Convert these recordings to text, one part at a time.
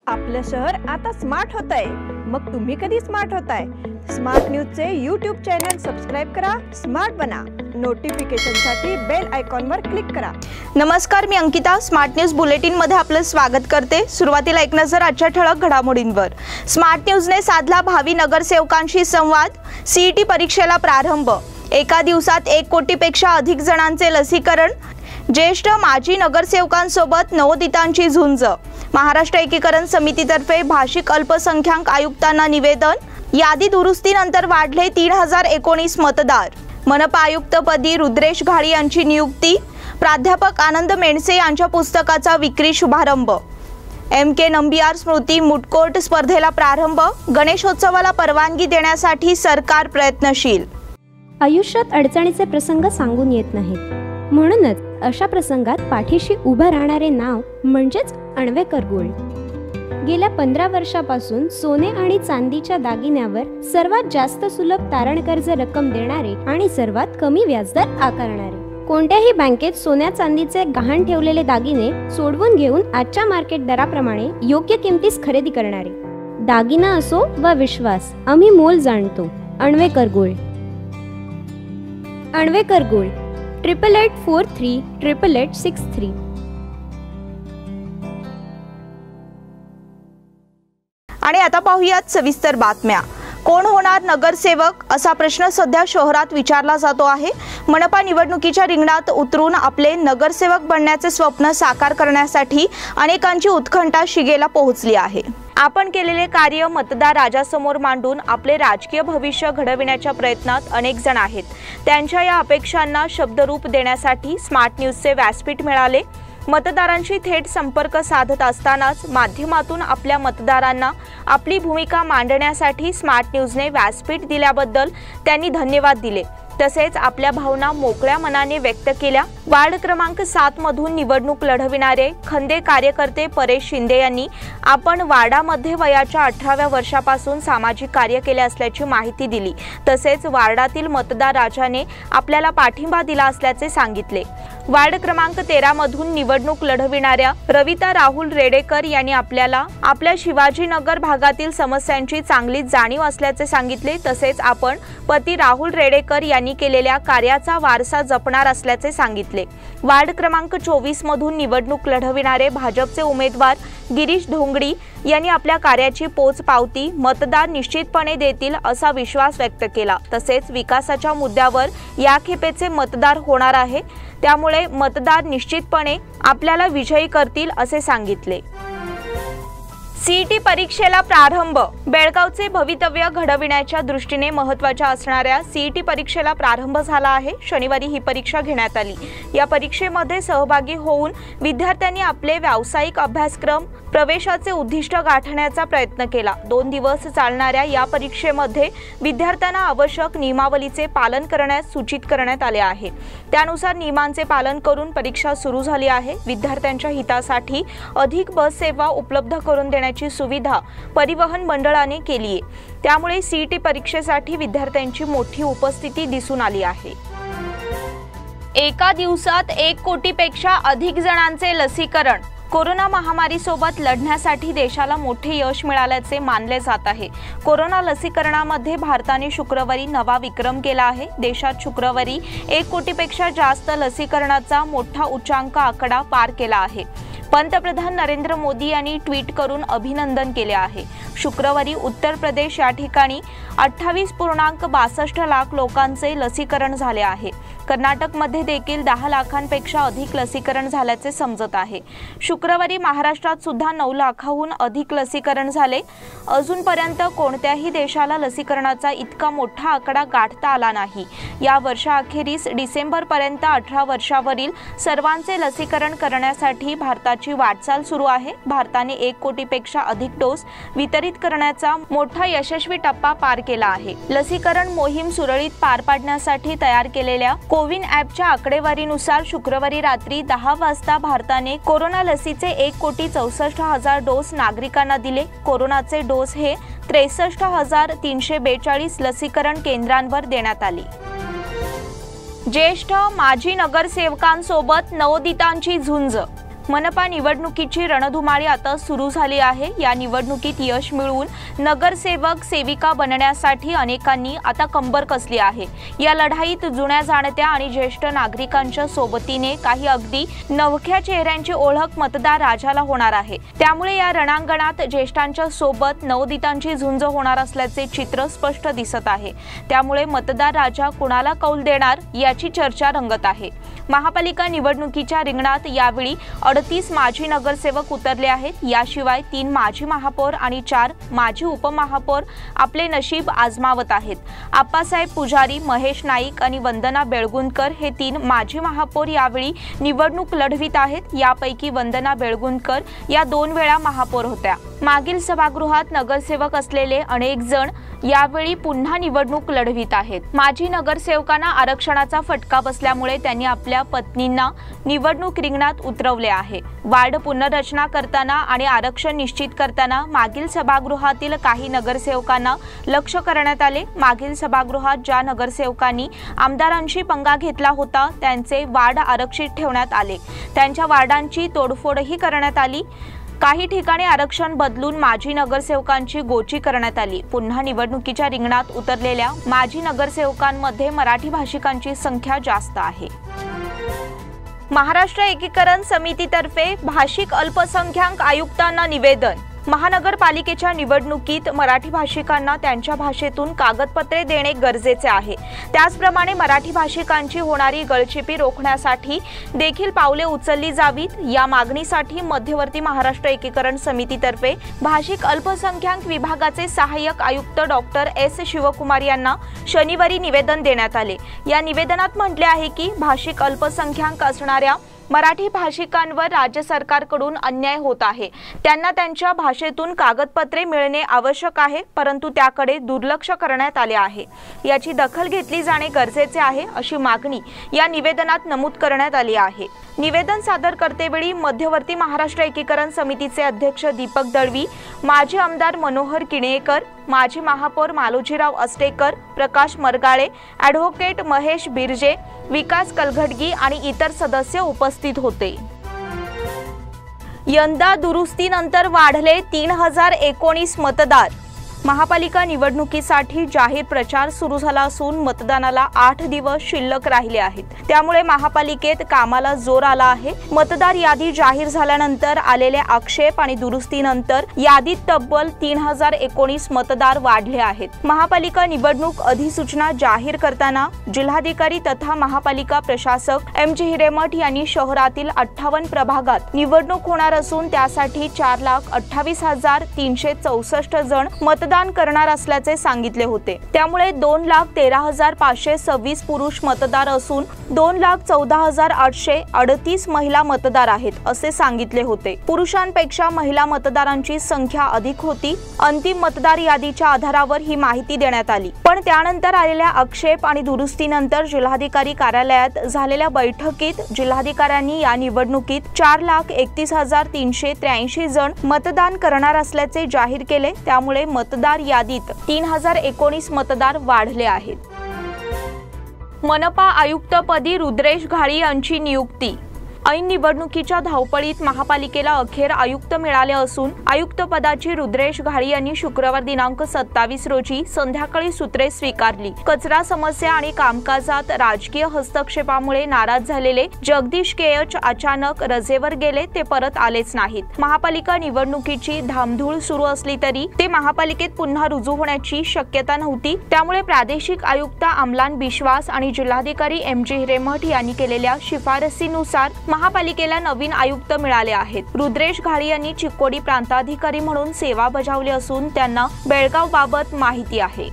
आपलं शहर आता स्मार्ट होत आहे। मग तुम्ही कधी स्मार्ट होताय? स्मार्ट न्यूजचे यूट्यूब चॅनल सबस्क्राइब करा, स्मार्ट बना। नोटिफिकेशनसाठी बेल आयकॉनवर क्लिक करा। नमस्कार, मी अंकिता। स्मार्ट न्यूज बुलेटिन मध्ये आपलं स्वागत करते। सुरुवातीला एक नजर आजच्या ठळक घडामोडींवर। स्मार्ट न्यूजने साधला भावी नगरसेवकांशी संवाद। सीईटी परीक्षेला प्रारंभ। एका दिवसात 1 कोटीपेक्षा अधिक जणांचे लसीकरण। ज्येष्ठ माजी नगरसेवकांसोबत नवोदितांची झुंज। महाराष्ट्र एकीकरण समितीतर्फे भाषिक अल्पसंख्याक आयुक्तांना निवेदन। यादी दुरुस्तीनंतर वाढले 3019 मतदार। मनपा आयुक्तपदी रुद्रेश घाडी यांची नियुक्ती। प्राध्यापक आनंद मेणसे यांच्या पुस्तकाचा विक्री शुभारंभ। MK नंबियार स्मृती मुटकोर्ट स्पर्धेला प्रारंभ। गणेशोत्सवाला परवानगी देण्यासाठी सरकार प्रयत्नशील। आयुष्यात अडचणीचे प्रसंग सांगून येत नाहीत, म्हणूनच अशा प्रसंगात पाठीशी उभं राहणारे नाव म्हणजेच अण्वेकर गोल्ड। गेल्या 15 वर्षापासून सोने आणि चांदीच्या दागिन्यावर सर्वात जास्त सुलभ तारण कर्ज रक्कम देणारे आणि सर्वात कमी व्याजदर आकारणारे। कोणत्याही बँकेत सोन्या चांदीचे गहाण ठेवलेले दागिने सोडवून घेऊन आजच्या मार्केट दराप्रमाणे योग्य किमतीस खरेदी करणारे। दागिना असो वा विश्वास, आम्ही मोल जाणतो। अण्वेकर गोल्ड। अण्वेकर गोल्ड 88438863। आणि आता पाहूयात सविस्तर बातम्या। कोण होणार नगरसेवक असा प्रश्न सध्या शहरात विचारला जातो आहे। मनपा निवडणुकीच्या रिंगणात उतरून आपले नगरसेवक बनण्याचे स्वप्न साकार करण्यासाठी अनेकांची उत्कंठा शिगेला पोहोचली आहे। आपण केलेले कार्य मतदार राजासमोर मांडून आपले राजकीय भविष्य घडविण्याच्या प्रयत्नात अनेक जण आहेत। त्यांच्या या अपेक्षांना शब्दरूप देण्यासाठी स्मार्ट न्यूजचे व्यासपीठ मिळाले। मतदारांशी थेट संपर्क साधत असतानाच माध्यमातून आपल्या मतदारांना आपली भूमिका मांडण्यासाठी स्मार्ट न्यूजने व्यासपीठ दिल्याबद्दल त्यांनी धन्यवाद दिले। तसेच आपल्या भावना मोकळ्या मनाने व्यक्त केल्या। वार्ड क्रमांक 7 मधून निवडणूक लढविणारे खंदे कार्यकर्ते परेश शिंदे यांनी आपण वार्डामध्ये वयाच्या 18व्या वर्षापासून सामाजिक कार्य केले असल्याची माहिती दिली। तसेच वार्डातील मतदार राजाने आपल्याला पाठिंबा दिला असल्याचे सांगितले। वार्ड क्रमांक 13 मधून निवडणूक लढविणाऱ्या रविता राहुल रेडेकर यांनी आपल्याला आपल्या शिवाजीनगर भागातील समस्यांची चांगली जाणीव असल्याचे सांगितले। तसेच आपण पती राहुल रेडेकर यांनी केलेल्या कार्याचा वारसा जपणार असल्याचे सांगितले। वार्ड क्रमांक 24 मधून निवडणूक लढविणारे भाजपचे उमेदवार गिरीश धोंगडी यांनी आपल्या कार्याची पोचपावती मतदार निश्चितपणे देतील असा विश्वास व्यक्त केला। तसेच विकासाच्या मुद्द्यावर या खेपेचे मतदार होणार आहे, त्यामुळे मतदार निश्चितपणे आपल्याला विजयी करतील असे सांगितले। सीईटी परीक्षेला प्रारंभ। बेळगावचे भवितव्य घडविण्याच्या दृष्टीने महत्त्वाच्या असणाऱ्या सीईटी परीक्षेला प्रारंभ झाला आहे। शनिवारी ही परीक्षा घेण्यात आली। या परीक्षेमध्ये सहभागी होऊन विद्यार्थ्यांनी आपले व्यावसायिक अभ्यासक्रम प्रवेशाचे उद्दिष्ट गाठण्याचा प्रयत्न केला। 2 दिवस चालणाऱ्या या परीक्षेमध्ये विद्यार्थ्यांना आवश्यक नियमावलीचे पालन करण्यास सूचित करण्यात आले आहे। त्यानुसार नियमांचे पालन करून परीक्षा सुरू झाली आहे। विद्यार्थ्यांच्या हितासाठी अधिक बस सेवा उपलब्ध करून देण्याची सुविधा परिवहन मंडळाने केली आहे। त्यामुळे सीईटी परीक्षेसाठी विद्यार्थ्यांची मोठी उपस्थिती दिसून आली आहे। एका दिवसात 1 कोटीपेक्षा अधिक जणांचे लसीकरण। कोरोना महामारीसोबत लढण्यासाठी देशाला मोठे यश मिळाल्याचे मानले जात आहे। कोरोना लसीकरणामध्ये भारताने शुक्रवारी नवा विक्रम केला आहे। देशात शुक्रवारी 1 कोटीपेक्षा जास्त लसीकरणाचा मोठा उच्चांक आकडा पार केला आहे। पंतप्रधान नरेंद्र मोदी यांनी ट्विट करून अभिनंदन केले आहे। शुक्रवारी उत्तर प्रदेश या ठिकाणी 28.62 लाख लोकांचे लसीकरण झाले आहे। कर्नाटकमध्ये देखील 10 लाखांपेक्षा अधिक लसीकरण झाल्याचे समजत आहे। शुक्रवारी महाराष्ट्रात सुद्धा 9 लाखाहून अधिक लसीकरण झाले। अजूनपर्यंत कोणत्याही देशाला लसीकरणाचा इतका मोठा आकडा गाठता आला नाही। या वर्षाअखेरीस डिसेंबरपर्यंत 18 वर्षावरील सर्वांचे लसीकरण करण्यासाठी भारताची वाटचाल सुरू आहे। भारताने 1 कोटीपेक्षा अधिक डोस वितरित करण्याचा मोठा यशस्वी टप्पा पार केला आहे। लसीकरण मोहीम सुरळीत पार पाडण्यासाठी तयार केलेल्या कोविन ॲपच्या आकडेवारीनुसार शुक्रवारी रात्री 10 वाजता भारताने कोरोना लसीचे 1,64,00,000 डोस नागरिकांना दिले। कोरोनाचे डोस हे 63,342 लसीकरण केंद्रांवर देण्यात आले। ज्येष्ठ माजी नगरसेवकांसोबत नवोदितांची झुंज। मनपा निवडणुकीची रणधुमाळी आता सुरू झाली आहे। या निवडणुकीत यश मिळवून नगरसेवक सेविका बनण्यासाठी अनेकांनी आता कंबर कसली आहे। या लढाईत जुन्या जाणत्या आणि ज्येष्ठ नागरिकांच्या सोबतीने काही अगदी नवख्या चेहऱ्यांची ओळख मतदार राजाला होणार आहे। त्यामुळे या रणांगणात ज्येष्ठांच्या सोबत नवोदितांची झुंज होणार असल्याचे चित्र स्पष्ट दिसत आहे। त्यामुळे मतदार राजा कुणाला कौल देणार याची चर्चा रंगत आहे। महापालिका निवडणुकीच्या रिंगणात यावेळी 38 माजी नगरसेवक उतरले आहेत। याशिवाय 3 माजी महापौर आणि 4 माजी उपमहापौर आपले नशीब आजमावत आहेत। आप्पासाहेब पुजारी, महेश नाईक आणि वंदना बेळगुंदकर हे 3 माजी महापौर यावेळी निवडणूक लढवित आहेत। यापैकी वंदना बेळगुंदकर या 2 वेळा महापौर होत्या। मागील सभागृहात नगरसेवक असलेले अनेक जण यावेळी पुन्हा निवडणूक लढवित आहेत। माजी नगरसेवकांना आरक्षणाचा फटका बसल्यामुळे त्यांनी आपल्या पत्नींना निवडणूक रिंगणात उतरवले आहे। वार्ड पुनर्रचना करताना आणि आरक्षण निश्चित करताना मागील सभागृहातील काही नगरसेवकांना लक्ष्य करण्यात आले। मागील सभागृहात ज्या नगरसेवकांनी आमदारांशी पंगा घेतला होता त्यांचे वार्ड आरक्षित ठेवण्यात आले। त्यांच्या वार्डांची तोडफोडही करण्यात आली। काही ठिकाणी आरक्षण बदलून माजी नगरसेवकांची गोची करण्यात आली। पुन्हा निवडणुकीच्या रिंगणात उतरलेल्या माजी नगरसेवकांमध्ये मराठी भाषिकांची संख्या जास्त आहे। महाराष्ट्र एकीकरण समितीतर्फे भाषिक अल्पसंख्याक आयुक्तांना निवेदन। महानगरपालिकेच्या निवडणुकीत मराठी भाषिकांना त्यांच्या भाषेतून कागदपत्रे देणे गरजेचे आहे। त्याचप्रमाणे मराठी भाषिकांची होणारी गळचेपी रोखण्यासाठी देखील पावले उचलली जावीत। या मागणीसाठी मध्यवर्ती महाराष्ट्र एकीकरण समितीतर्फे भाषिक अल्पसंख्याक विभागाचे सहाय्यक आयुक्त डॉक्टर एस शिवकुमार यांना शनिवारी निवेदन देण्यात आले। या निवेदनात म्हटले आहे की भाषिक अल्पसंख्याक असणाऱ्या मराठी भाषिकांवर राज्य सरकारकडून अन्याय होत आहे। त्यांना त्यांच्या भाषेतून कागदपत्रे मिळणे आवश्यक आहे, परंतु त्याकडे दुर्लक्ष करण्यात आले आहे। याची दखल घेतली जाणे गरजेचे आहे अशी मागणी या निवेदनात नमूद करण्यात आली आहे। निवेदन सादर करतेवेळी मध्यवर्ती महाराष्ट्र एकीकरण समितीचे अध्यक्ष दीपक दळवी, माजी आमदार मनोहर किणेकर, माजी महापौर मालोजीराव अस्टेकर, प्रकाश मरगाळे, ॲडव्होकेट महेश बिर्जे, विकास कलघटगी आणि इतर सदस्य उपस्थित होते। यंदा दुरुस्तीनंतर वाढले 3019 मतदार। महापालिका निवडणुकीसाठी जाहीर प्रचार सुरू झाला असून मतदानाला 8 दिवस शिल्लक राहिले आहेत। त्यामुळे महापालिकेत कामाला जोर आला आहे। मतदार यादी जाहीर झाल्यानंतर आलेले आक्षेप आणि दुरुस्तीनंतर यादीत तब्बल 3019 मतदार वाढले आहेत। महापालिका निवडणूक अधिसूचना जाहीर करताना जिल्हाधिकारी तथा महापालिका प्रशासक MG हिरेमठ यांनी शहरातील 58 प्रभागात निवडणूक होणार असून त्यासाठी 4,28,364 जण मतदान करणार असल्याचे सांगितले होते। त्यामुळे 2,13,526 पुरुष मतदार असून 2,14,838 महिला मतदार आहेत असे सांगितले होते। पुरुषांपेक्षा महिला मतदारांची संख्या अधिक होती। अंतिम मतदार यादीच्या आधारावर ही माहिती देण्यात आली, पण त्यानंतर आलेल्या आक्षेप आणि दुरुस्तीनंतर जिल्हाधिकारी कार्यालयात झालेल्या बैठकीत जिल्हाधिकाऱ्यांनी या निवडणुकीत 4,31,383 जण मतदान करणार असल्याचे जाहीर केले। त्यामुळे मतदार यादीत 3019 मतदार वाढले आहेत। मनपा आयुक्तपदी रुद्रेश घाळी यांची नियुक्ती। ऐन निवडणुकीच्या धावपळीत महापालिकेला अखेर आयुक्त मिळाले असून आयुक्तपदाची रुद्रेश घाळी यांनी शुक्रवार दिनांक 27 रोजी संध्याकाळी सूत्रे स्वीकारली। कचरा समस्या आणि कामकाजात राजकीय हस्तक्षेपामुळे नाराज झालेले जगदीश केएच अचानक रजेवर गेले, ते परत आलेच नाहीत। महापालिका निवडणुकीची धामधूळ सुरू असली तरी ते महापालिकेत पुन्हा रुजू होण्याची शक्यता नव्हती। त्यामुळे प्रादेशिक आयुक्त अमलान बिश्वास आणि जिल्हाधिकारी MG हिरेमठ यांनी केलेल्या शिफारसीनुसार महापालिकेला नवीन आयुक्त मिळाले आहेत। रुद्रेश घाळी यांनी चिकोडी प्रांताधिकारी म्हणून सेवा बजावली असून त्यांना बेळगाव बाबत माहिती आहे।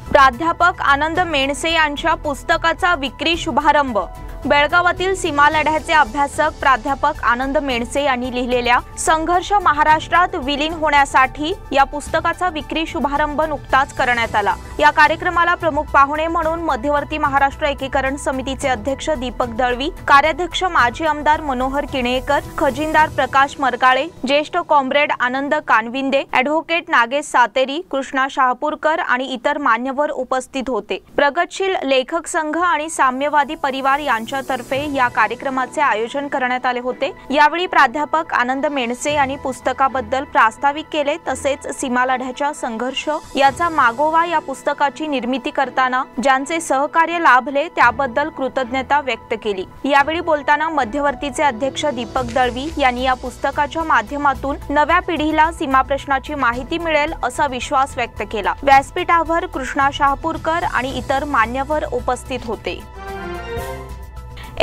प्राध्यापक आनंद मेणसे यांच्या पुस्तकाचा विक्री शुभारंभ। बेळगावातील सीमा लढ्याचे अभ्यासक प्राध्यापक आनंद मेणसे यांनी लिहिलेल्या संघर्ष महाराष्ट्रात विलीन होण्यासाठी या पुस्तकाचा विक्री शुभारंभ नुकताच करण्यात आला। या कार्यक्रमाला प्रमुख पाहुणे म्हणून मध्यवर्ती महाराष्ट्र एकीकरण समितीचे अध्यक्ष दीपक दळवी, कार्याध्यक्ष माजी आमदार मनोहर किणेकर, खजिनदार प्रकाश मरगाळे, ज्येष्ठ कॉम्रेड आनंद कानविंदे, ॲडव्होकेट नागेश सातेरी, कृष्णा शहापूरकर आणि इतर मान्यवर उपस्थित होते। प्रगतशील लेखक संघ आणि साम्यवादी परिवार यांच्या मंचातर्फे या कार्यक्रमाचे आयोजन करण्यात आले होते। यावेळी प्राध्यापक आनंद मेणसे यांनी पुस्तकाबद्दल प्रास्ताविक केले, तसेच सीमा लढ्याचा संघर्ष याचा मागोवा या पुस्तकाची निर्मिती करताना ज्यांचे सहकार्य लाभले त्याबद्दल कृतज्ञता व्यक्त केली। यावेळी बोलताना मध्यवर्तीचे अध्यक्ष दीपक दळवी यांनी या पुस्तकाच्या माध्यमातून नव्या पिढीला सीमा प्रश्नाची माहिती मिळेल असा विश्वास व्यक्त केला। व्यासपीठावर कृष्णा शहापूरकर आणि इतर मान्यवर उपस्थित होते।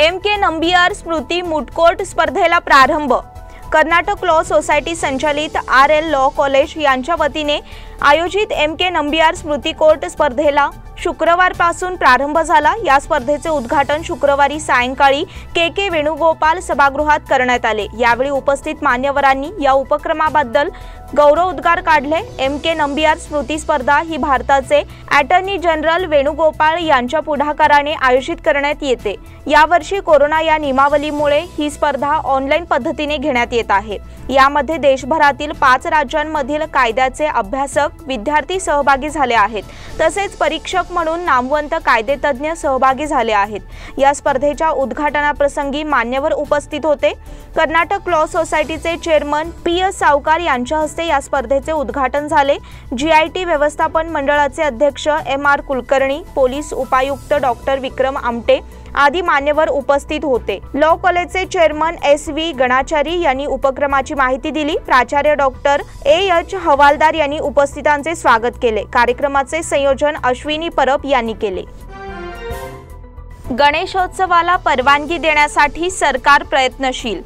MK नंबियार स्मृती मूटकोर्ट स्पर्धेला प्रारंभ। कर्नाटक लॉ सोसायटी संचालित RL लॉ कॉलेज यांच्या वतीने आयोजित MK नंबियार स्मृती कोर्ट स्पर्धेला शुक्रवारपासून प्रारंभ झाला। या स्पर्धेचे उद्घाटन शुक्रवारी सायंकाळी KK वेणुगोपाल सभागृहात करण्यात आले। यावेळी उपस्थित मान्यवरांनी या उपक्रमाबद्दल गौरवोद्गार काढले। MK नंबियार स्मृती स्पर्धा ही भारताचे अटॉर्नी जनरल वेणुगोपाल यांच्या पुढाकाराने आयोजित करण्यात येते। यावर्षी कोरोना या नियमावलीमुळे ही स्पर्धा ऑनलाईन पद्धतीने घेण्यात येत आहे। यामध्ये देशभरातील 5 राज्यांमधील कायद्याचे अभ्यासक विद्यार्थी सहभागी झाले आहेत, तसेच परीक्षक म्हणून नामवंत कायदेतज्ञ सहभागी झाले आहेत। या स्पर्धेच्या उद्घाटनाप्रसंगी मान्यवर उपस्थित होते। कर्नाटक लॉ सोसायटीचे चेअरमन PS सावकार यांच्या हस्ते या स्पर्धेचे उद्घाटन झाले। GIT व्यवस्थापन मंडळाचे अध्यक्ष MR कुलकर्णी, पोलीस उपायुक्त डॉक्टर विक्रम आमटे आदी मान्यवर उपस्थित होते। लॉ कॉलेजचे चेअरमन SV गणाचारी यांनी उपक्रमाची माहिती दिली। प्राचार्य डॉक्टर AH हवालदार यांनी उपस्थितांचे स्वागत केले। कार्यक्रमाचे संयोजन अश्विनी परब यांनी केले। गणेशोत्सवाला परवानगी देण्यासाठी सरकार प्रयत्नशील।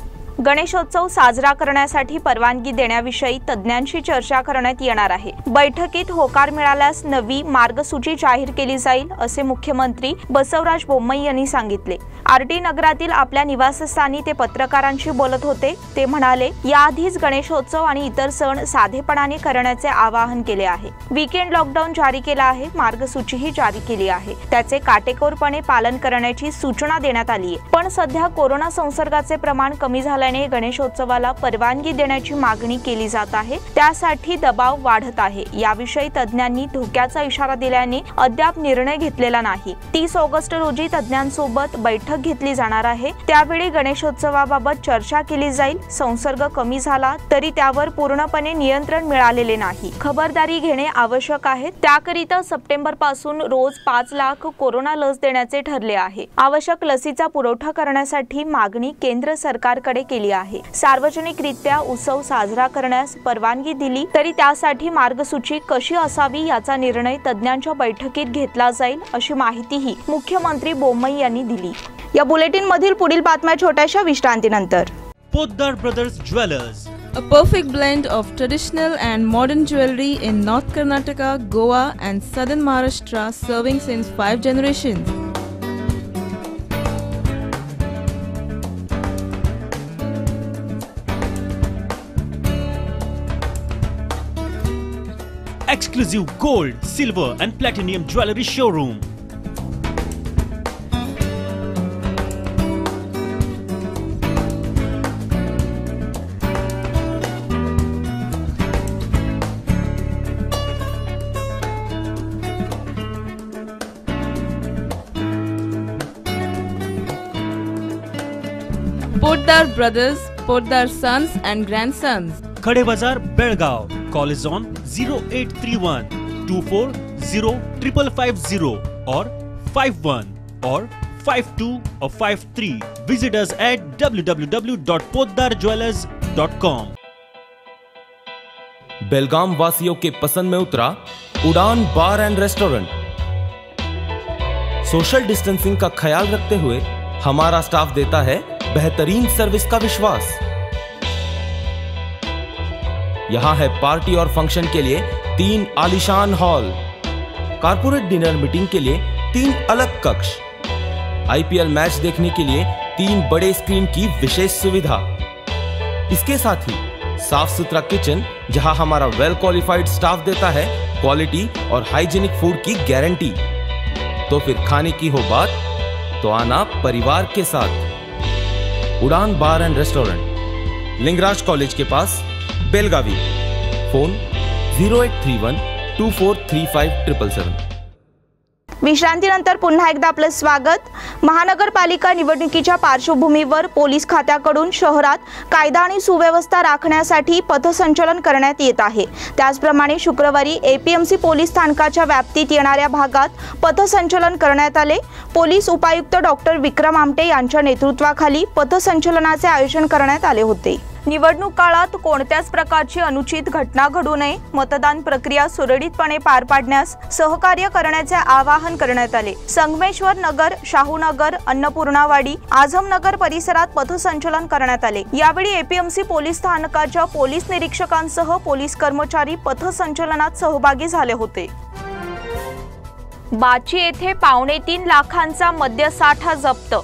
गणेशोत्सव साजरा करण्यासाठी परवानगी देण्याविषयी तज्ञांशी चर्चा करण्यात येणार आहे। बैठकीत होकार मिळाल्यास नवी मार्गसूची जाहीर केली जाईल असे मुख्यमंत्री बसवराज बोम्मई यांनी सांगितले। RT नगरातील आपल्या निवासस्थानी ते पत्रकारांशी बोलत होते। ते म्हणाले, याआधीच गणेशोत्सव आणि इतर सण साधेपणाने करण्याचे आवाहन केले आहे। वीकेंड लॉकडाऊन जारी केला आहे, मार्गसूचीही जारी केली आहे, त्याचे काटेकोरपणे पालन करण्याची सूचना देण्यात आली आहे। पण सध्या कोरोना संसर्गाचे प्रमाण कमी झाल्याने गणेशोत्सवाला परवानगी देण्याची मागणी केली जात आहे, त्यासाठी दबाव वाढत आहे। याविषयी तज्ञांनी धोक्याचा इशारा दिल्याने अद्याप निर्णय घेतलेला नाही। 30 ऑगस्ट रोजी तज्ञांसोबत बैठक घेतली जाणार आहे, त्यावेळी गणेशोत्सवाबाबत चर्चा केली जाईल। संसर्ग कमी झाला तरी त्यावर पूर्णपणे नियंत्रण मिळालेले नाही, खबरदारी घेणे आवश्यक आहे। त्याकरिता सप्टेंबर पासून रोज 5 लाख कोरोना लस देण्याचे ठरले आहे। आवश्यक लसीचा पुरवठा करण्यासाठी मागणी केंद्र सरकारकडे केली आहे। सार्वजनिकरित्या उत्सव साजरा करण्यास परवानगी दिली तरी त्यासाठी मार्गसूची कशी असावी याचा निर्णय तज्ञांच्या बैठकीत घेतला जाईल अशी माहितीही मुख्यमंत्री बोम्मई यांनी दिली। या बुलेटिन मधील पुढील बातम्या छोट्याशा विश्रांतीनंतर। Poddar brothers jewellers, a perfect blend of traditional and modern jewelry in North Karnataka, Goa and Southern Maharashtra, serving since 5 generations. exclusive gold, silver and platinum jewelry showroom. Poddar Brothers, Poddar Sons and Grandsons. Khade Bazar, Belgaum. Call is on 0831 240 or 51 or 52 or 53. Visit us at www.poddarjewelers.com. बेलगाम वासियों के पसंद में उतरा उड़ान बार end restaurant. Social distancing का ख्याल रखते हुए हमारा स्टाफ देता है बेहतरीन सर्विस का विश्वास। यहाँ है पार्टी और फंक्शन के लिए 3 आलीशान हॉल, कारपोरेट डिनर मीटिंग के लिए 3 अलग कक्ष, IPL मैच देखने के लिए 3 बड़े स्क्रीन की विशेष सुविधा। इसके साथ ही साफ सुथरा किचन जहां हमारा वेल क्वालिफाइड स्टाफ देता है क्वालिटी और हाइजीनिक फूड की गारंटी। तो फिर खाने की हो बात तो आना परिवार के साथ। उड़ान बार एंड रेस्टोरेंट, लिंगराज कॉलेज के पास, बेलगावी। फोन 0831 2435 777। विश्रांतीनंतर पुन्हा एकदा आपलं स्वागत। महानगरपालिका निवडणुकीच्या पार्श्वभूमीवर पोलीस खात्याकडून शहरात कायदा आणि सुव्यवस्था राखण्यासाठी पथसंचलन करण्यात येत आहे। त्याचप्रमाणे शुक्रवारी एपीएमसी पोलीस स्थानकाच्या व्याप्तीत येणाऱ्या भागात पथसंचलन करण्यात आले। पोलीस उपायुक्त डॉक्टर विक्रम आमटे यांच्या नेतृत्वाखाली पथसंचलनाचे आयोजन करण्यात आले होते। निवडणूक काळात कोणत्याच प्रकारची अनुचित घटना घडू नये, मतदान प्रक्रिया सुरळीतपणे पार पाडण्यास सहकार्य करण्याचे आवाहन करण्यात आले। संगमेश्वर नगर, शाहूनगर, अन्नपूर्णावाडी, आझमनगर परिसरात पथसंचलन करण्यात आले। यावेळी एपीएमसी पोलीस स्थानकाच्या पोलीस निरीक्षकांसह पोलीस कर्मचारी पथसंचलनात सहभागी झाले होते। बाची येथे 3.25 लाखांचा मद्यसाठा जप्त।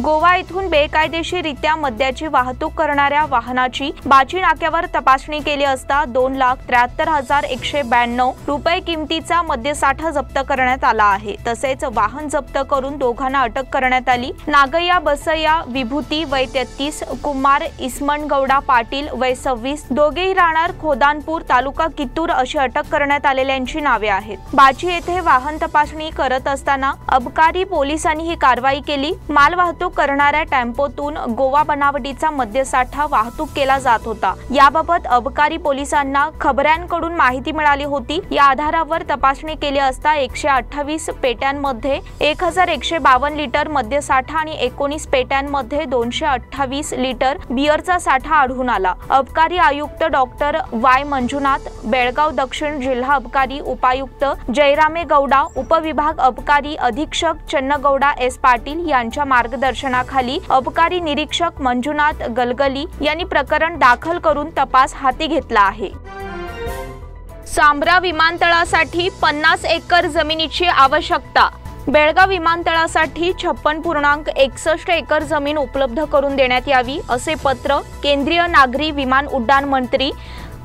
गोवा येथून बेकायदेशीररित्या मद्याची वाहतूक करणाऱ्या वाहनाची बाची नाक्यावर तपासणी केली असता 2,73,192 रुपये किमतीचा मद्यसाठा जप्त करण्यात आला आहे। तसेच वाहन जप्त करून दोघांना अटक करण्यात आली। नागय्या बसय्या विभूती वय 33, कुमार इस्मनगौडा पाटील वय 26, दोघेही राहणार खोदानपूर, तालुका कित्तूर अशी अटक करण्यात आलेल्यांची नावे आहेत। बाची येथे वाहन तपासणी करत असताना अबकारी पोलिसांनी ही कारवाई केली। मालवाहतूक करणाऱ्या टेम्पोतून गोवा बनावटीचा मद्यसाठा वाहतूक केला जात होता। याबाबत अबकारी पोलिसांना खबऱ्यांकडून माहिती मिळाली होती। या आधारावर तपासणी केली असता 128 पेट्यांमध्ये 1152 लिटर मद्यसाठा आणि 19 पेट्यांमध्ये 228 लिटर बिअरचा साठा आढळून आला। अबकारी आयुक्त डॉक्टर वाय मंजुनाथ, बेळगाव दक्षिण जिल्हा अबकारी उपायुक्त जयरामे गौडा, उपविभाग अबकारी अधीक्षक चन्नगौडा एस पाटील यांच्या मार्गदर्शनाखाली अबकारी निरीक्षक मंजुनाथ गलगली यांनी प्रकरण दाखल करून तपास हाती घेतला आहे। सांब्रा विमानतळासाठी 50 एकर जमिनीची आवश्यकता। बेळगाव विमानतळासाठी 56.61 एकर जमीन उपलब्ध करून देण्यात यावी असे पत्र केंद्रीय नागरी विमान उड्डाण मंत्री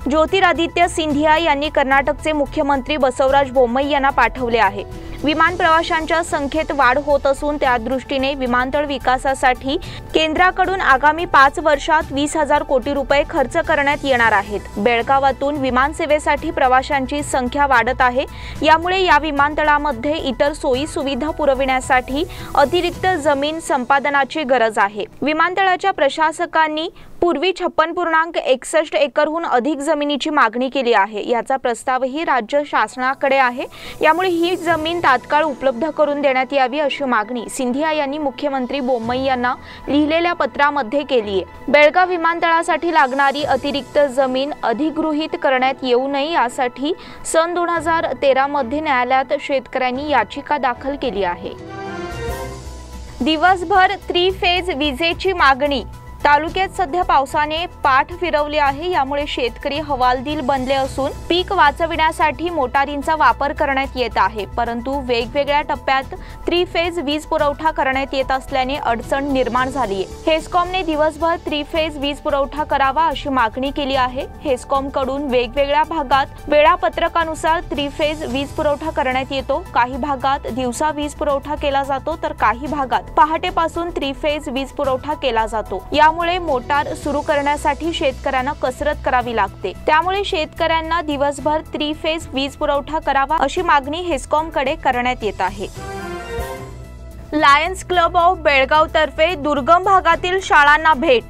ज्योतिरादित्य सिंधिया यांनी कर्नाटकचे मुख्यमंत्री बसवराज बोम्मई यांना पाठवले आहे। विमान प्रवाशांच्या संख्येत वाढ होत असून त्या दृष्टीने विमानतळ विकासासाठी केंद्राकडून आगामी 5 वर्षात 20,000 कोटी रुपये खर्च करण्यात येणार आहेत। बेळगावातून विमान सेवेसाठी प्रवाशांची संख्या वाढत आहे। यामुळे या विमानतळामध्ये इतर सोयी सुविधा पुरविण्यासाठी अतिरिक्त जमीन संपादनाची गरज आहे। विमानतळाच्या प्रशासकांनी पूर्वी 56.61 एकरहून अधिक जमिनीची मागणी केली आहे। याचा प्रस्तावही राज्य शासनाकडे आहे। यामुळे ही जमीन तात्काळ उपलब्ध करून देण्यात यावी अशी मागणी सिंधिया यांनी मुख्यमंत्री बोम्मई यांना लिहिलेल्या पत्रामध्ये केली आहे। बेळगाव विमानतळासाठी लागणारी अतिरिक्त जमीन अधिगृहीत करण्यात येऊ नये यासाठी सन 2013 मध्ये न्यायालयात शेतकऱ्यांनी याचिका दाखल केली आहे। दिवसभर 3 फेज विजेची मागणी। तालुक्यात सध्या पावसाने पाठ फिरवली आहे। यामुळे शेतकरी हवालदिल बनले असून पीक वाचविण्यासाठी मोटारींचा वापर करण्यात येत आहे। परंतु वेगवेगळ्या टप्प्यात 3 फेज वीज पुरवठा करण्यात येत असल्याने अडचण निर्माण झाली आहे। हेस्कॉमने दिवसभर 3 फेज वीज पुरवठा करावा अशी मागणी केली आहे। हेस्कॉम कडून वेगवेगळ्या भागात वेळापत्रकानुसार 3 फेज वीज पुरवठा करण्यात येतो। काही भागात दिवसा वीज पुरवठा केला जातो तर काही भागात पहाटेपासून 3 फेज वीज पुरवठा केला जातो। यामुळे मोटार सुरू करण्यासाठी शेतकऱ्यांना कसरत करावी लागते। त्यामुळे शेतकऱ्यांना दिवसभर 3 फेज वीज पुरवठा करावा अशी मागणी हेस्कॉमकडे करण्यात येत आहे। लायन्स क्लब ऑफ बेळगाव तर्फे दुर्गम भागातील शाळांना भेट।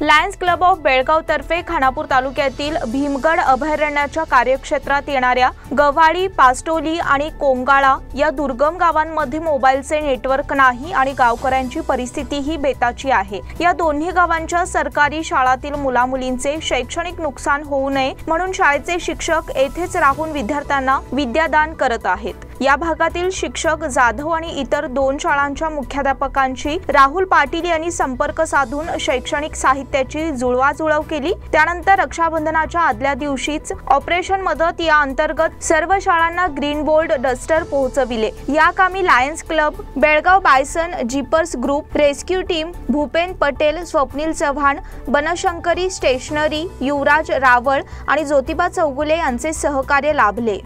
लायन्स क्लब ऑफ बेळगाव तर्फे खानापूर तालुक्यातील भीमगड अभयारण्याच्या कार्यक्षेत्रात येणाऱ्या गव्हाळी, पास्टोली आणि कोंगाळा या दुर्गम गावांमध्ये मोबाईलचे नेटवर्क नाही आणि गावकऱ्यांची परिस्थितीही बेताची आहे। या दोन्ही गावांच्या सरकारी शाळातील मुलामुलींचे शैक्षणिक नुकसान होऊ नये म्हणून शाळेचे शिक्षक येथेच राहून विद्यार्थ्यांना विद्यादान करत आहेत। या भागातील शिक्षक जाधव आणि इतर 2 शाळांच्या मुख्याध्यापकांची राहुल पाटील यांनी संपर्क साधून शैक्षणिक साहित्याची जुळवाजुळव केली। त्यानंतर रक्षाबंधनाच्या आदल्या दिवशीच ऑपरेशन मदत या अंतर्गत सर्व शाळांना ग्रीन बोर्ड डस्टर पोहोचविले। या कामी Lions club, Belgaum Bison Jeepers group, rescue team, Bhupen Patel, Swapnil Chavan, Banashankari stationery, Yuvraj Raval आणि ज्योतिबा चौगुले यांचे सहकार्य लाभले।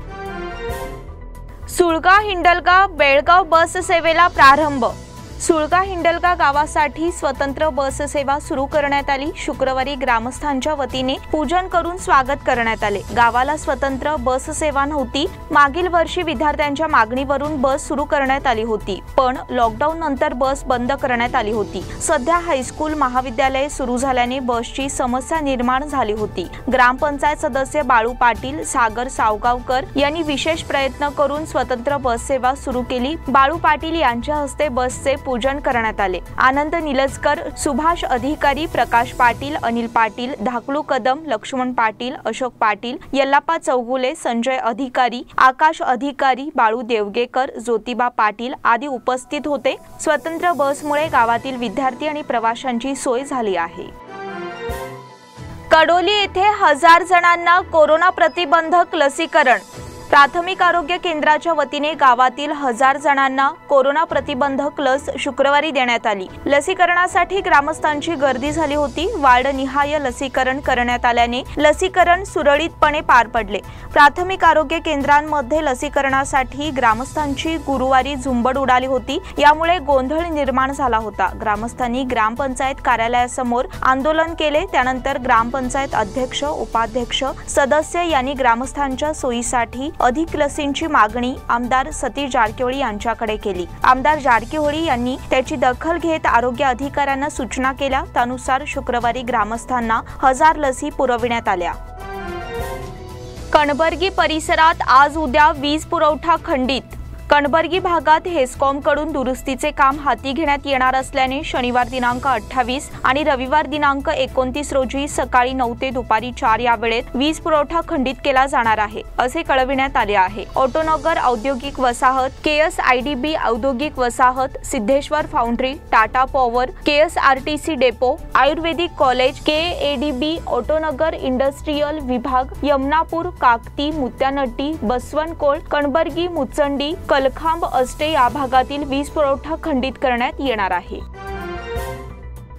सुळगा हिंडलगा बेळगाव बस सेवेला प्रारंभ। सुळगा हिंडलगा गावासाठी स्वतंत्र बस सेवा सुरू करण्यात आली। शुक्रवारी ग्रामस्थांच्या वतीने पूजन करून स्वागत करण्यात आले। गावाला स्वतंत्र बस सेवा नव्हती। मागील वर्षी विद्यार्थ्यांच्या मागणीवरून बस सुरू करण्यात आली होती, पण लॉकडाऊन नंतर बस बंद करण्यात आली होती। सध्या हायस्कूल महाविद्यालय सुरू झाल्याने बसची समस्या निर्माण झाली होती। ग्रामपंचायत सदस्य बाळू पाटील, सागर सावगावकर यांनी विशेष प्रयत्न करून स्वतंत्र बस सेवा सुरू केली। बाळू पाटील यांच्या हस्ते बसचे पूजन करण्यात आले। आनंद निलजकर, सुभाष अधिकारी, प्रकाश पाटील, अनिल पाटील, धाकलू कदम, लक्ष्मण पाटील, अशोक पाटील, यल्लाप्पा चौगुले, संजय अधिकारी, आकाश अधिकारी, बाळू देवगेकर, ज्योतिबा पाटील आदी उपस्थित होते। स्वतंत्र बसमुळे गावातील विद्यार्थी आणि प्रवाशांची सोय झाली आहे। कडोली येथे 1000 जणांना कोरोना प्रतिबंधक लसीकरण। प्राथमिक आरोग्य केंद्राच्या वतीने गावातील 1000 जणांना कोरोना प्रतिबंधक लस शुक्रवारी देण्यात आली। लसीकरणासाठी ग्रामस्थांची गर्दी झाली होती। वार्डनिहाय लसीकरण करण्यात आल्याने लसीकरण सुरळीतपणे पार पडले। प्राथमिक आरोग्य केंद्रांमध्ये लसीकरणासाठी ग्रामस्थांची गुरुवारी झुंबड उडाली होती, यामुळे गोंधळ निर्माण झाला होता। ग्रामस्थांनी ग्रामपंचायत कार्यालयासमोर आंदोलन केले। त्यानंतर ग्रामपंचायत अध्यक्ष, उपाध्यक्ष, सदस्य यांनी ग्रामस्थांच्या सोयीसाठी अधिक लसींची मागणी आमदार सतीश जारकिहोळी यांच्याकडे केली। आमदार जारकिहोळी यांनी त्याची दखल घेत आरोग्य अधिकाऱ्यांना सूचना केल्या। त्यानुसार शुक्रवारी ग्रामस्थांना 1000 लसी पुरविण्यात आल्या। कणबर्गी परिसरात आज उद्या वीज पुरवठा खंडित। कणबर्गी भागात हेस्कॉम कडून दुरुस्तीचे काम हाती घेण्यात येणार असल्याने शनिवार दिनांक 28 आणि रविवार दिनांक 29 रोजी सकाळी 9 ते दुपारी 4 या वेळेत वीज पुरवठा खंडित केला जाणार आहे, असे कळविण्यात आले आहे। ऑटोनगर औद्योगिक वसाहत, KSIDB औद्योगिक वसाहत, Siddheshwar foundry, Tata power, KSRTC depot, Ayurvedic college, KADB Autonagar industrial विभाग, यमनापूर, काकती, मुत्यानट्टी, बसवनकोळ, कणबर्गी, मुचंडी, कलखांब, अस्टे या भागातील वीज पुरवठा खंडित करण्यात येणार आहे।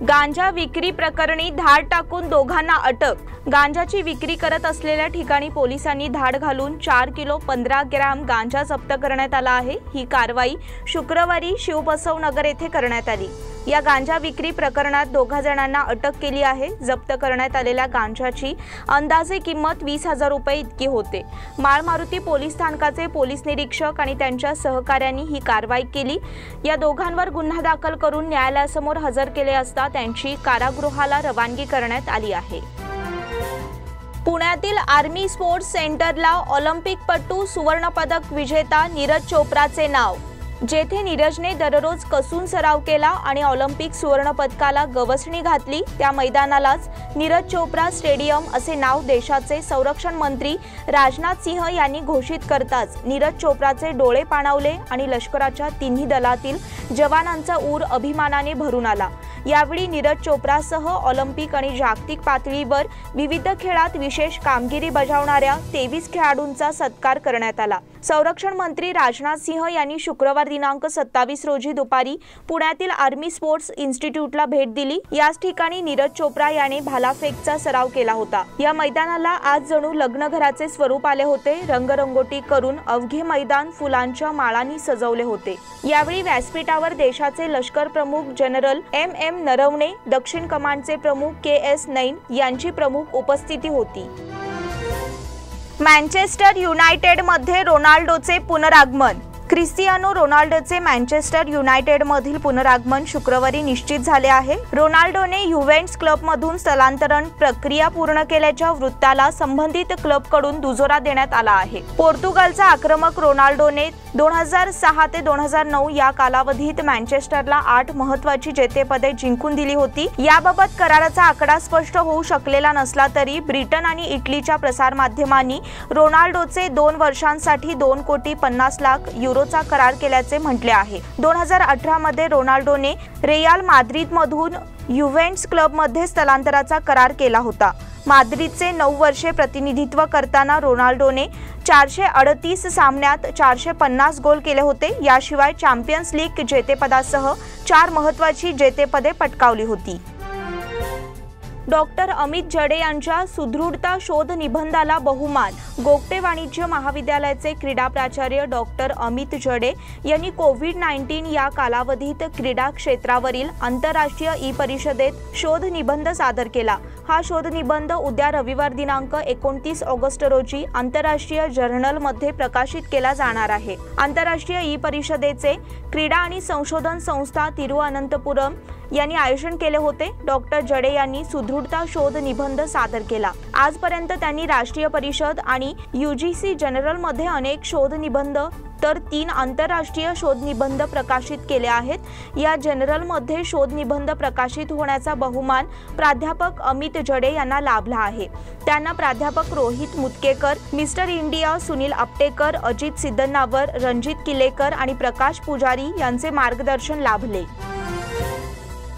गांजा विक्री प्रकरणी धाड टाकून दोघांना अटक। गांजाची विक्री करत असलेल्या ठिकाणी पोलिसांनी धाड घालून 4 किलो 15 ग्रॅम गांजा जप्त करण्यात आला आहे। ही कारवाई शुक्रवारी शिवबसवनगर येथे करण्यात आली। या गांजा विक्री प्रकरणात 2 जणांना अटक केली आहे। जप्त करण्यात आलेल्या गांजाची अंदाजे किंमत 20,000 रुपये इतकी होते। माळमारुती पोलीस स्थानकाचे पोलीस निरीक्षक आणि त्यांच्या सहकाऱ्यांनी ही कारवाई केली। या दोघांवर गुन्हा दाखल करून न्यायालयासमोर हजर केले असता त्यांची कारागृहाला रवानगी करण्यात आली आहे। पुण्यातील आर्मी स्पोर्ट्स सेंटरला ऑलिम्पिकपटू सुवर्णपदक विजेता नीरज चोप्राचे नाव। जेथे नीरजने दररोज कसून सराव केला आणि ऑलिम्पिक सुवर्ण पदकाला गवसणी घातली, त्या मैदानालाच नीरज चोप्रा स्टेडियम असे नाव देशाचे संरक्षण मंत्री राजनाथ सिंह यांनी घोषित करताच नीरज चोप्राचे डोळे पाणावले आणि लष्कराच्या तिन्ही दलातील जवानांचा ऊर अभिमानाने भरून आला। यावेळी नीरज चोप्रासह ऑलिम्पिक आणि जागतिक पातळीवर विविध खेळात विशेष कामगिरी बजावणाऱ्या 23 खेळाडूंचा सत्कार करण्यात आला। संरक्षण मंत्री राजनाथ सिंह यांनी शुक्रवार दिनांक 27 रोजी दुपारी पुण्यातील आर्मी स्पोर्ट्स इन्स्टिट्यूटला भेट दिली। याच ठिकाणी नीरज चोप्रा याने भालाफेकचा सराव केला होता। या मैदानाला आज जणू लग्नघराचे स्वरूप आले होते। रंगरंगोटी करून अवघे मैदान फुलांच्या माळांनी सजवले होते। यावेळी व्यासपीठावर देशाचे लष्कर प्रमुख जनरल MM नरवणे, दक्षिण कमांडचे प्रमुख KS नैन यांची प्रमुख उपस्थिती होती। मँचेस्टर युनायटेडमध्ये रोनाल्डोचे पुनरागमन। क्रिस्टियानो रोनाल्डोचे मँचेस्टर युनायटेडमधील पुनरागमन शुक्रवारी निश्चित झाले आहे। रोनाल्डोने युव्हेंटस क्लबमधून स्थलांतरण प्रक्रिया पूर्ण केल्याच्या वृत्ताला संबंधित क्लबकडून दुजोरा देण्यात आला आहे। पोर्तुगालचा आक्रमक रोनाल्डोने 2006 ते 2009 या कालावधीत मँचेस्टरला 8 महत्त्वाची जेतेपदे जिंकून दिली होती। याबाबत कराराचा आकडा स्पष्ट होऊ शकलेला नसला तरी ब्रिटन आणि इटलीच्या प्रसारमाध्यमांनी रोनाल्डोचे 2 वर्षांसाठी 2,50,00,000 युरोचा करार केल्याचे म्हटले आहे। 2018 मध्ये रोनाल्डोने रियाल माद्रिदमधून युव्हेंटस क्लबमध्ये स्थलांतराचा करार केला होता। माद्रिदचे 9 वर्षे प्रतिनिधित्व करताना रोनाल्डोने 438 सामन्यात 450 गोल केले होते। याशिवाय चॅम्पियन्स लीग जेतेपदासह 4 महत्त्वाची जेतेपदे पटकावली होती। डॉक्टर अमित जडे यांच्या सुदृढता शोध निबंधाला बहुमान। गोगटे वाणिज्य महाविद्यालयाचे क्रीडा प्राचार्य डॉक्टर अमित जडे यांनी कोविड-19 या कालावधीत क्रीडा क्षेत्रावरील आंतरराष्ट्रीय ई परिषदेत शोध निबंध सादर केला। हा शोध निबंध उद्या रविवार दिनांक 29 ऑगस्ट रोजी आंतरराष्ट्रीय जर्नलमध्ये प्रकाशित केला जाणार आहे। आंतरराष्ट्रीय ई परिषदेचे क्रीडा आणि संशोधन संस्था तिरुअनंतपुरम यांनी आयोजन केले होते। डॉक्टर जडे यांनी सुदृढता शोध निबंध सादर केला। आजपर्यंत त्यांनी राष्ट्रीय परिषद आणि UGC जनरलमध्ये अनेक शोध निबंध तर 3 आंतरराष्ट्रीय शोध निबंध प्रकाशित केले आहेत। या जनरलमध्ये शोध निबंध प्रकाशित होण्याचा बहुमान प्राध्यापक अमित जडे यांना लाभला आहे। त्यांना प्राध्यापक रोहित मुतकेकर, मिस्टर इंडिया सुनील आपटेकर, अजित सिद्धनावर, रणजित किलेकर आणि प्रकाश पुजारी यांचे मार्गदर्शन लाभले।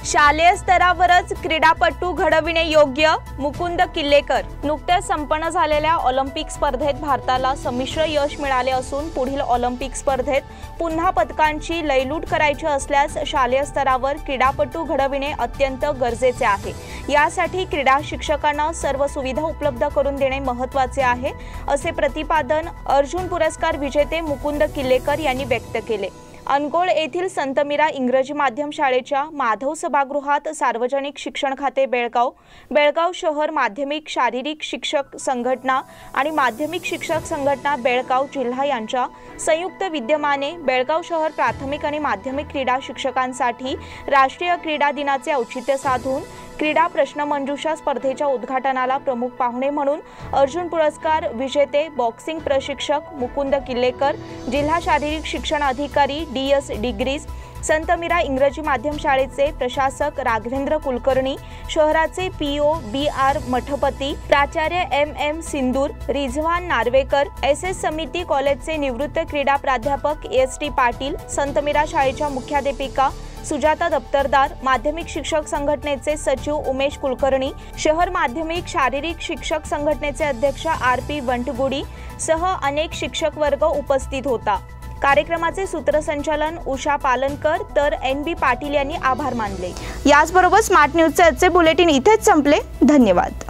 शालेय स्तरावरच क्रीडापटू घडविणे योग्य, मुकुंद किल्लेकर। नुकत्याच संपन्न झालेल्या ऑलिम्पिक स्पर्धेत भारताला संमिश्र यश मिळाले असून पुढील ऑलिम्पिक स्पर्धेत पुन्हा पदकांची लयलूट करायची असल्यास शालेय स्तरावर क्रीडापटू घडविणे अत्यंत गरजेचे आहे। यासाठी क्रीडा शिक्षकांना सर्व सुविधा उपलब्ध करून देणे महत्त्वाचे आहे, असे प्रतिपादन अर्जुन पुरस्कार विजेते मुकुंद किल्लेकर यांनी व्यक्त केले। अनगोळ येथील संत मीरा इंग्रजी माध्यम शाळेच्या माधव सभागृहात सार्वजनिक शिक्षण खाते बेळगाव, बेळगाव शहर माध्यमिक शारीरिक शिक्षक संघटना आणि माध्यमिक शिक्षक संघटना बेळगाव जिल्हा यांच्या संयुक्त विद्यमाने बेळगाव शहर प्राथमिक आणि माध्यमिक क्रीडा शिक्षकांसाठी राष्ट्रीय क्रीडा दिनाचे औचित्य साधून क्रीडा प्रश्नमंजुषा स्पर्धेच्या उद्घाटनाला प्रमुख पाहुणे म्हणून अर्जुन पुरस्कार विजेते बॉक्सिंग प्रशिक्षक मुकुंद किल्लेकर, जिल्हा शारीरिक शिक्षण अधिकारी DS डिग्रीज, संत मीरा इंग्रजी माध्यम शाळेचे प्रशासक राघवेंद्र कुलकर्णी, शहराचे PO BR मठपती, प्राचार्य MM सिंदूर, रिझवान नार्वेकर, SS समिती कॉलेजचे निवृत्त क्रीडा प्राध्यापक ST पाटील, संत मीरा शाळेच्या मुख्याध्यापिका सुजाता दप्तरदार, माध्यमिक शिक्षक संघटनेचे सचिव उमेश कुलकर्णी, शहर माध्यमिक शारीरिक शिक्षक संघटनेचे अध्यक्ष RP वंटगुडी सह अनेक शिक्षक वर्ग उपस्थित होता। कार्यक्रमाचे सूत्रसंचालन उषा पालनकर तर NB पाटील यांनी आभार मानले। याचबरोबर स्मार्ट न्यूजचे आजचे बुलेटिन इथेच संपले। धन्यवाद।